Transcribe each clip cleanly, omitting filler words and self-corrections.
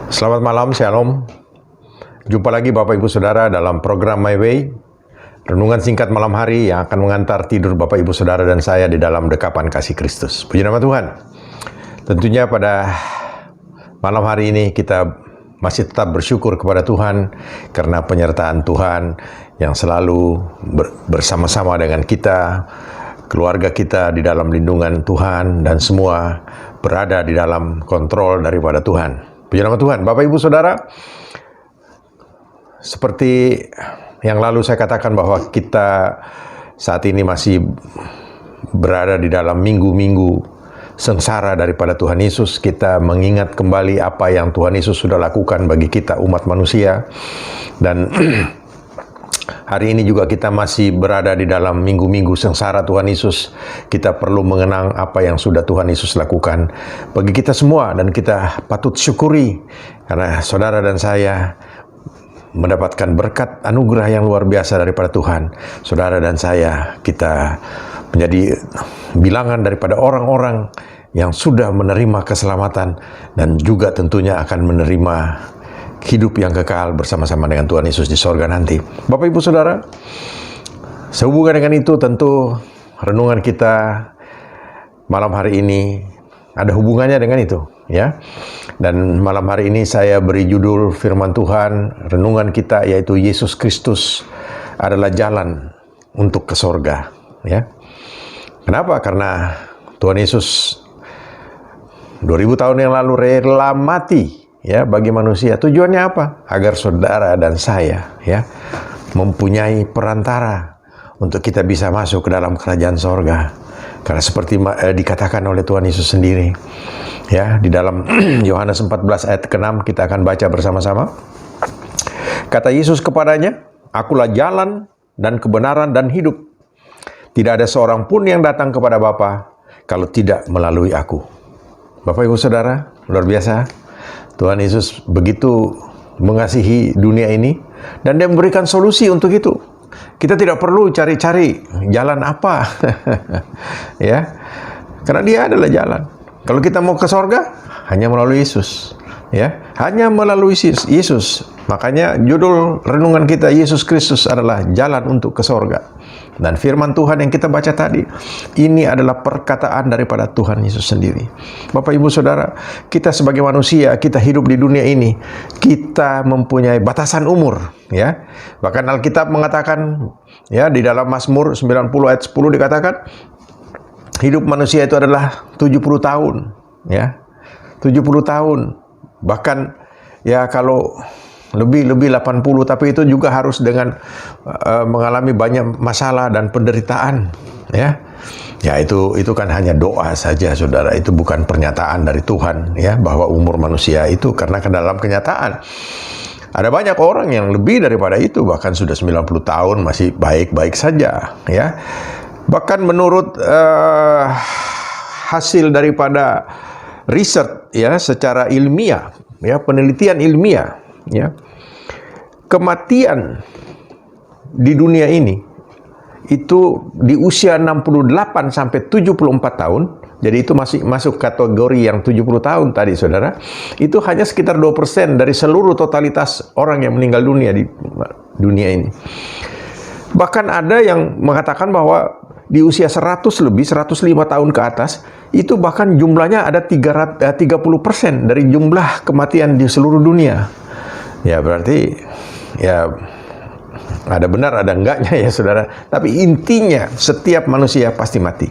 Selamat malam, Shalom. Jumpa lagi Bapak Ibu Saudara dalam program My Way, renungan singkat malam hari yang akan mengantar tidur Bapak Ibu Saudara dan saya di dalam dekapan kasih Kristus. Puji nama Tuhan. Tentunya pada malam hari ini kita masih tetap bersyukur kepada Tuhan karena penyertaan Tuhan yang selalu bersama-sama dengan kita, keluarga kita di dalam lindungan Tuhan, dan semua berada di dalam kontrol daripada Tuhan. Puji nama Tuhan. Bapak Ibu Saudara, seperti yang lalu saya katakan bahwa kita saat ini masih berada di dalam minggu-minggu sengsara daripada Tuhan Yesus. Kita mengingat kembali apa yang Tuhan Yesus sudah lakukan bagi kita umat manusia. Dan hari ini juga kita masih berada di dalam minggu-minggu sengsara Tuhan Yesus. Kita perlu mengenang apa yang sudah Tuhan Yesus lakukan bagi kita semua, dan kita patut syukuri karena saudara dan saya mendapatkan berkat anugerah yang luar biasa daripada Tuhan. Saudara dan saya, kita menjadi bilangan daripada orang-orang yang sudah menerima keselamatan dan juga tentunya akan menerima hidup yang kekal bersama-sama dengan Tuhan Yesus di sorga nanti. Bapak Ibu Saudara, sehubungan dengan itu tentu renungan kita malam hari ini ada hubungannya dengan itu, ya. Dan malam hari ini saya beri judul firman Tuhan, renungan kita yaitu Yesus Kristus adalah jalan untuk ke sorga, ya. Kenapa? Karena Tuhan Yesus 2000 tahun yang lalu rela mati, ya, bagi manusia. Tujuannya apa? Agar saudara dan saya, ya, mempunyai perantara untuk kita bisa masuk ke dalam kerajaan sorga. Karena seperti dikatakan oleh Tuhan Yesus sendiri, ya, di dalam Yohanes 14 ayat ke-6 kita akan baca bersama-sama. Kata Yesus kepadanya, "Akulah jalan dan kebenaran dan hidup. Tidak ada seorang pun yang datang kepada Bapa kalau tidak melalui aku." Bapak Ibu Saudara, luar biasa. Tuhan Yesus begitu mengasihi dunia ini dan Dia memberikan solusi untuk itu. Kita tidak perlu cari-cari jalan apa, ya, karena Dia adalah jalan. Kalau kita mau ke sorga, hanya melalui Yesus, ya, hanya melalui Yesus. Makanya judul renungan kita, Yesus Kristus adalah jalan untuk ke sorga. Dan firman Tuhan yang kita baca tadi, ini adalah perkataan daripada Tuhan Yesus sendiri. Bapak Ibu Saudara, kita sebagai manusia, kita hidup di dunia ini, kita mempunyai batasan umur, ya. Bahkan Alkitab mengatakan, ya, di dalam Mazmur 90 ayat 10 dikatakan, hidup manusia itu adalah 70 tahun, ya. 70 tahun. Bahkan, ya, kalau lebih 80, tapi itu juga harus dengan mengalami banyak masalah dan penderitaan, ya. Ya, itu kan hanya doa saja, Saudara. Itu bukan pernyataan dari Tuhan, ya, bahwa umur manusia itu, karena ke dalam kenyataan ada banyak orang yang lebih daripada itu, bahkan sudah 90 tahun masih baik-baik saja, ya. Bahkan menurut hasil daripada riset, ya, secara ilmiah, ya, penelitian ilmiah, ya, kematian di dunia ini itu di usia 68 sampai 74 tahun. Jadi itu masih masuk kategori yang 70 tahun tadi, Saudara. Itu hanya sekitar 2% dari seluruh totalitas orang yang meninggal dunia di dunia ini. Bahkan ada yang mengatakan bahwa di usia 105 tahun ke atas, itu bahkan jumlahnya ada 30% dari jumlah kematian di seluruh dunia. Ya, berarti, ya, ada benar ada enggaknya, ya, Saudara. Tapi intinya setiap manusia pasti mati.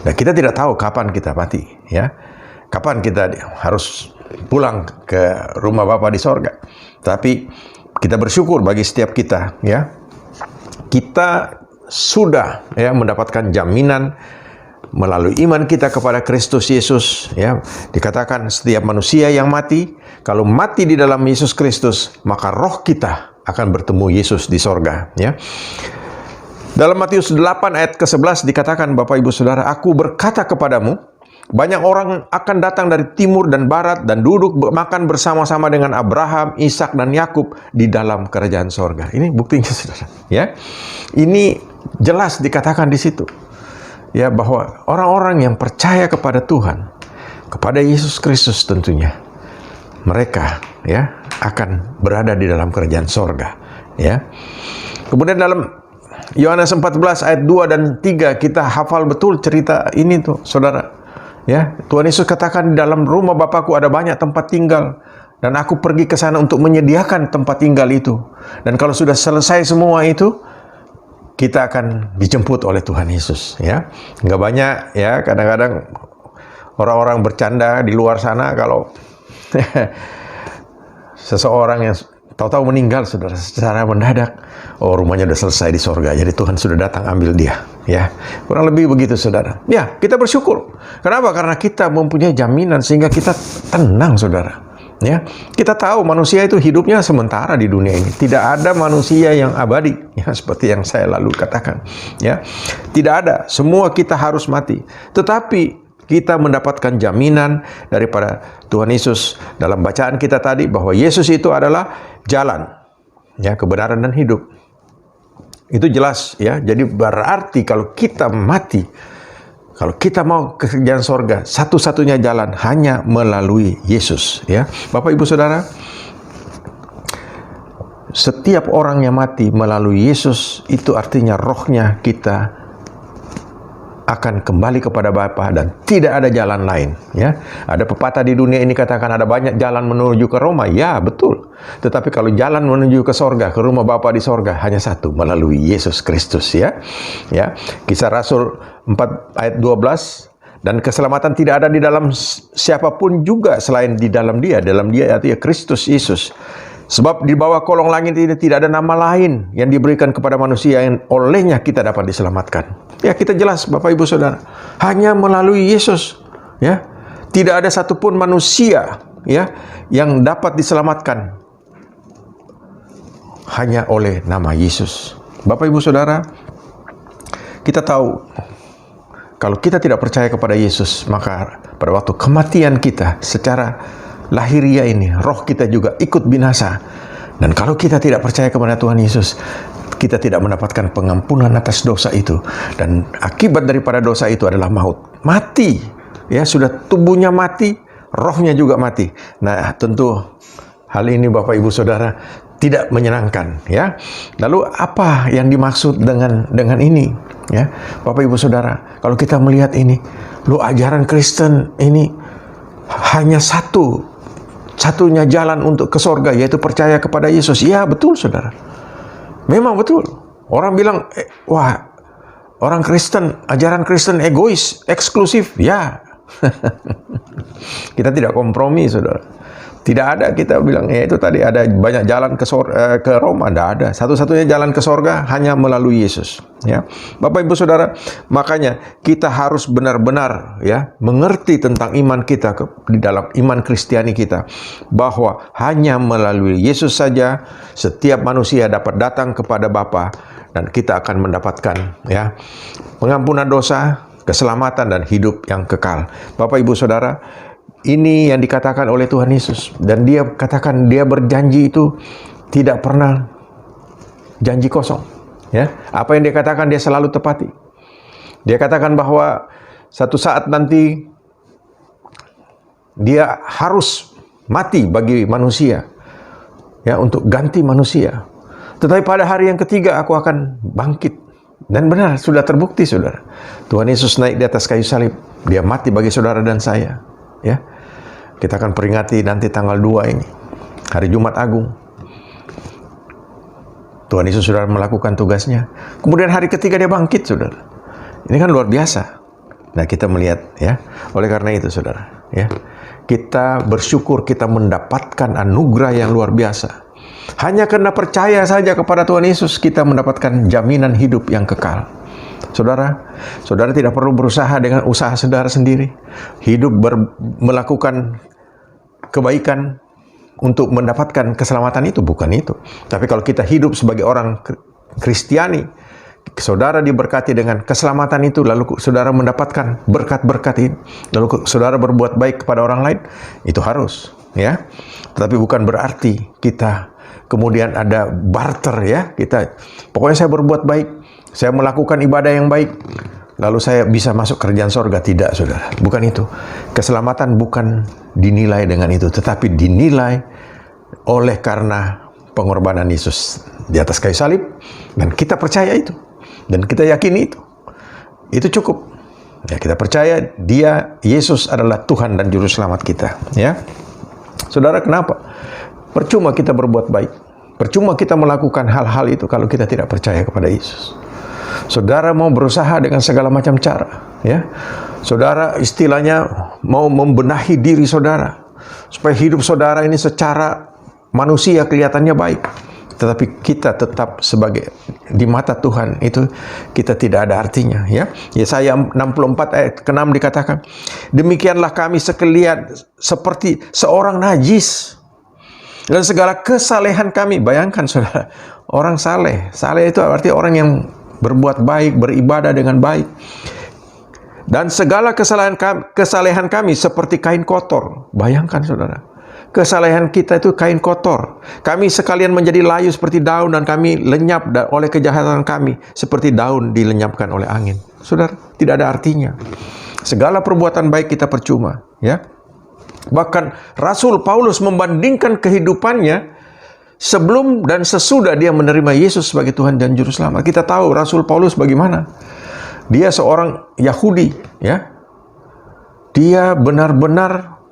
Nah, kita tidak tahu kapan kita mati, ya. Kapan kita harus pulang ke rumah Bapa di sorga. Tapi kita bersyukur bagi setiap kita, ya. Kita sudah, ya, mendapatkan jaminan melalui iman kita kepada Kristus Yesus, ya. Dikatakan setiap manusia yang mati, kalau mati di dalam Yesus Kristus, maka roh kita akan bertemu Yesus di sorga, ya. Dalam Matius 8 ayat ke-11 dikatakan, Bapak Ibu Saudara, "Aku berkata kepadamu, banyak orang akan datang dari timur dan barat dan duduk makan bersama-sama dengan Abraham, Ishak dan Yakub di dalam kerajaan sorga." Ini buktinya, Saudara, ya. Ini jelas dikatakan di situ, ya, bahwa orang-orang yang percaya kepada Tuhan, kepada Yesus Kristus tentunya, mereka ya akan berada di dalam kerajaan sorga ya. Kemudian dalam Yohanes 14 ayat 2 dan 3 kita hafal betul cerita ini tuh saudara ya. Tuhan Yesus katakan, di dalam rumah Bapakku ada banyak tempat tinggal, dan aku pergi ke sana untuk menyediakan tempat tinggal itu. Dan kalau sudah selesai semua itu, kita akan dijemput oleh Tuhan Yesus ya. Nggak banyak ya, kadang-kadang orang-orang bercanda di luar sana kalau seseorang yang tahu-tahu meninggal saudara secara mendadak, oh rumahnya udah selesai di sorga, jadi Tuhan sudah datang ambil dia ya. Kurang lebih begitu saudara ya. Kita bersyukur. Kenapa? Karena kita mempunyai jaminan sehingga kita tenang saudara ya. Kita tahu manusia itu hidupnya sementara di dunia ini. Tidak ada manusia yang abadi ya, seperti yang saya lalu katakan ya. Tidak ada, semua kita harus mati. Tetapi kita mendapatkan jaminan daripada Tuhan Yesus dalam bacaan kita tadi, bahwa Yesus itu adalah jalan ya, kebenaran dan hidup. Itu jelas ya. Jadi berarti kalau kita mati, kalau kita mau ke kerajaan sorga, satu-satunya jalan hanya melalui Yesus ya. Bapak Ibu Saudara, setiap orang yang mati melalui Yesus, itu artinya rohnya kita akan kembali kepada Bapa dan tidak ada jalan lain ya. Ada pepatah di dunia ini katakan ada banyak jalan menuju ke Roma. Ya, betul. Tetapi kalau jalan menuju ke sorga, ke rumah Bapa di sorga, hanya satu, melalui Yesus Kristus ya. Ya. Kisah Rasul 4 ayat 12, dan keselamatan tidak ada di dalam siapapun juga selain di dalam Dia. Dalam Dia artinya Kristus Yesus. Sebab di bawah kolong langit ini tidak ada nama lain yang diberikan kepada manusia yang olehnya kita dapat diselamatkan. Ya, kita jelas Bapak Ibu Saudara, hanya melalui Yesus ya. Tidak ada satupun manusia ya yang dapat diselamatkan hanya oleh nama Yesus. Bapak Ibu Saudara, kita tahu kalau kita tidak percaya kepada Yesus, maka pada waktu kematian kita secara lahiriah ini, roh kita juga ikut binasa. Dan kalau kita tidak percaya kepada Tuhan Yesus, kita tidak mendapatkan pengampunan atas dosa itu. Dan akibat daripada dosa itu adalah maut. Mati. Ya, sudah tubuhnya mati, rohnya juga mati. Nah, tentu hal ini Bapak Ibu Saudara tidak menyenangkan ya. Lalu apa yang dimaksud dengan ini? Ya, Bapak Ibu Saudara, kalau kita melihat ini, lu ajaran Kristen ini hanya satunya jalan untuk ke sorga, yaitu percaya kepada Yesus. Ya, betul saudara. Memang betul. Orang bilang, wah, orang Kristen, ajaran Kristen egois, eksklusif. Ya. Kita tidak kompromi, saudara. Tidak ada kita bilang, ya itu tadi ada banyak jalan ke Roma. Tidak ada. Satu-satunya jalan ke sorga hanya melalui Yesus. Ya, Bapak Ibu Saudara, makanya kita harus benar-benar ya mengerti tentang iman kita di dalam iman Kristiani kita, bahwa hanya melalui Yesus saja setiap manusia dapat datang kepada Bapa, dan kita akan mendapatkan ya pengampunan dosa, keselamatan dan hidup yang kekal. Bapak Ibu Saudara, ini yang dikatakan oleh Tuhan Yesus, dan Dia katakan Dia berjanji itu tidak pernah janji kosong. Ya, apa yang Dia katakan Dia selalu tepati. Dia katakan bahwa satu saat nanti Dia harus mati bagi manusia, ya, untuk ganti manusia. Tetapi pada hari yang ketiga aku akan bangkit. Dan benar, sudah terbukti saudara. Tuhan Yesus naik di atas kayu salib. Dia mati bagi saudara dan saya. Ya, kita akan peringati nanti tanggal 2 ini, hari Jumat Agung. Tuhan Yesus sudah melakukan tugasnya. Kemudian hari ketiga Dia bangkit, saudara. Ini kan luar biasa. Nah, kita melihat ya. Oleh karena itu, saudara, ya, kita bersyukur kita mendapatkan anugerah yang luar biasa. Hanya karena percaya saja kepada Tuhan Yesus, kita mendapatkan jaminan hidup yang kekal. Saudara, saudara tidak perlu berusaha dengan usaha saudara sendiri. Hidup melakukan kebaikan untuk mendapatkan keselamatan itu, bukan itu. Tapi kalau kita hidup sebagai orang Kristiani, saudara diberkati dengan keselamatan itu, lalu saudara mendapatkan berkat-berkat ini, lalu saudara berbuat baik kepada orang lain, itu harus, ya. Tetapi bukan berarti kita kemudian ada barter, ya. Kita, pokoknya saya berbuat baik, saya melakukan ibadah yang baik, lalu saya bisa masuk kerajaan sorga. Tidak, saudara. Bukan itu. Keselamatan bukan dinilai dengan itu, tetapi dinilai oleh karena pengorbanan Yesus di atas kayu salib, dan kita percaya itu, dan kita yakini itu. Itu cukup. Ya, kita percaya Dia, Yesus adalah Tuhan dan Juru Selamat kita. Ya, saudara, kenapa? Percuma kita berbuat baik. Percuma kita melakukan hal-hal itu kalau kita tidak percaya kepada Yesus. Saudara mau berusaha dengan segala macam cara, ya. Saudara istilahnya mau membenahi diri saudara supaya hidup saudara ini secara manusia kelihatannya baik, tetapi kita tetap sebagai di mata Tuhan itu kita tidak ada artinya, ya. Yesaya 64 ayat ke-6 dikatakan, demikianlah kami sekalian seperti seorang najis, dan segala kesalehan kami. Bayangkan saudara, orang saleh itu arti orang yang berbuat baik, beribadah dengan baik. Dan segala kesalehan kami seperti kain kotor. Bayangkan saudara, kesalehan kita itu kain kotor. Kami sekalian menjadi layu seperti daun, dan kami lenyap oleh kejahatan kami seperti daun dilenyapkan oleh angin. Saudara, tidak ada artinya. Segala perbuatan baik kita percuma, ya. Bahkan Rasul Paulus membandingkan kehidupannya sebelum dan sesudah dia menerima Yesus sebagai Tuhan dan Juru Selamat. Kita tahu Rasul Paulus bagaimana. Dia seorang Yahudi, ya. Dia benar-benar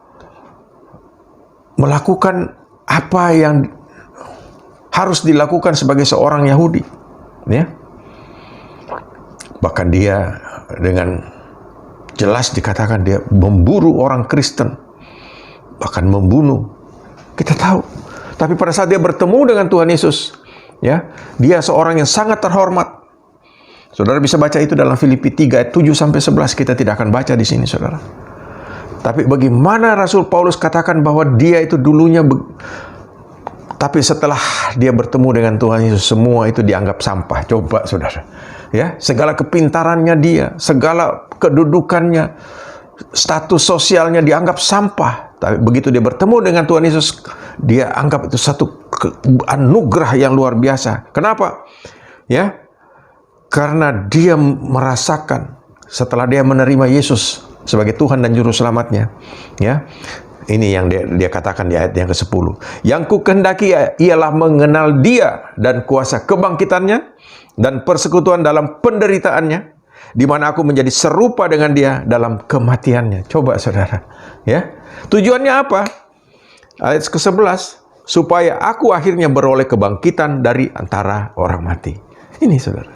melakukan apa yang harus dilakukan sebagai seorang Yahudi, ya. Bahkan dia dengan jelas dikatakan dia memburu orang Kristen, bahkan membunuh. Kita tahu. Tapi pada saat dia bertemu dengan Tuhan Yesus, ya, dia seorang yang sangat terhormat. Saudara bisa baca itu dalam Filipi 3 ayat 7 sampai 11. Kita tidak akan baca di sini, saudara. Tapi bagaimana Rasul Paulus katakan bahwa dia itu dulunya tapi setelah dia bertemu dengan Tuhan Yesus, semua itu dianggap sampah. Coba saudara, ya, segala kepintarannya dia, segala kedudukannya, status sosialnya dianggap sampah. Tapi begitu dia bertemu dengan Tuhan Yesus, dia anggap itu satu anugerah yang luar biasa. Kenapa? Ya, karena dia merasakan setelah dia menerima Yesus sebagai Tuhan dan Juru Selamatnya, ya. Ini yang dia katakan di ayat yang ke-10. Yang ku kehendaki ialah mengenal Dia dan kuasa kebangkitannya dan persekutuan dalam penderitaannya, di mana aku menjadi serupa dengan Dia dalam kematiannya. Coba saudara, ya. Tujuannya apa? Ayat ke-11, supaya aku akhirnya beroleh kebangkitan dari antara orang mati. Ini saudara,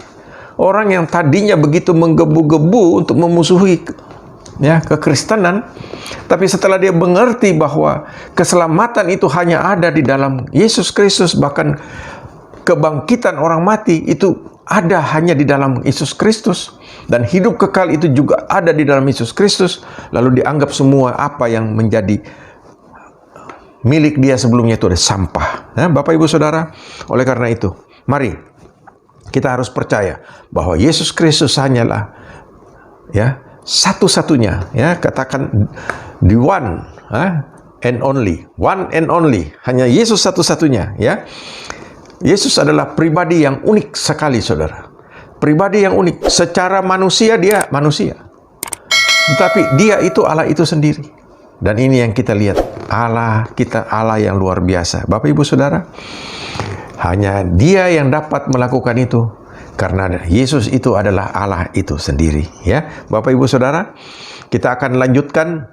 orang yang tadinya begitu menggebu-gebu untuk memusuhi, ya, kekristenan, tapi setelah dia mengerti bahwa keselamatan itu hanya ada di dalam Yesus Kristus, bahkan kebangkitan orang mati itu ada hanya di dalam Yesus Kristus, dan hidup kekal itu juga ada di dalam Yesus Kristus, lalu dianggap semua apa yang menjadi milik dia sebelumnya itu ada sampah. Nah, Bapak Ibu Saudara, oleh karena itu, mari kita harus percaya bahwa Yesus Kristus hanyalah, ya, satu-satunya, ya, katakan the one and only, hanya Yesus satu-satunya, ya. Yesus adalah pribadi yang unik sekali, saudara. Pribadi yang unik. Secara manusia dia manusia, tetapi dia itu Allah itu sendiri. Dan ini yang kita lihat, Allah kita Allah yang luar biasa. Bapak Ibu Saudara, hanya Dia yang dapat melakukan itu, karena Yesus itu adalah Allah itu sendiri, ya. Bapak Ibu Saudara, kita akan lanjutkan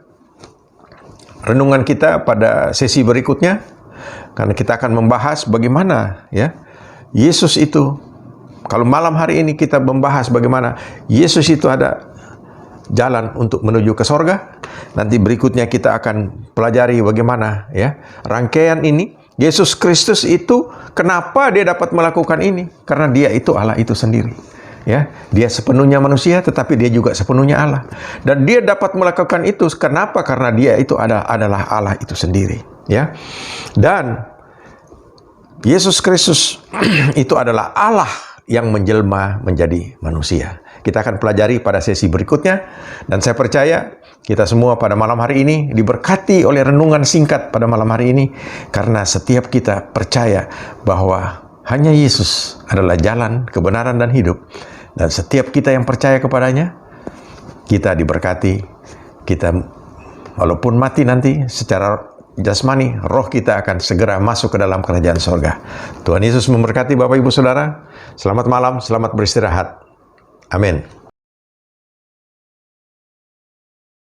renungan kita pada sesi berikutnya, karena kita akan membahas bagaimana, ya, Yesus itu. Kalau malam hari ini kita membahas bagaimana Yesus itu ada jalan untuk menuju ke sorga. Nanti berikutnya kita akan pelajari bagaimana, ya, rangkaian ini. Yesus Kristus itu kenapa dia dapat melakukan ini? Karena dia itu Allah itu sendiri, ya. Dia sepenuhnya manusia, tetapi dia juga sepenuhnya Allah. Dan dia dapat melakukan itu kenapa? Karena dia itu adalah Allah itu sendiri, ya. Dan Yesus Kristus itu adalah Allah yang menjelma menjadi manusia. Kita akan pelajari pada sesi berikutnya, dan saya percaya kita semua pada malam hari ini diberkati oleh renungan singkat pada malam hari ini, karena setiap kita percaya bahwa hanya Yesus adalah jalan, kebenaran, dan hidup, dan setiap kita yang percaya kepadanya, kita diberkati, kita walaupun mati nanti secara jasmani, roh kita akan segera masuk ke dalam kerajaan sorga. Tuhan Yesus memberkati Bapak Ibu Saudara. Selamat malam, selamat beristirahat. Amin.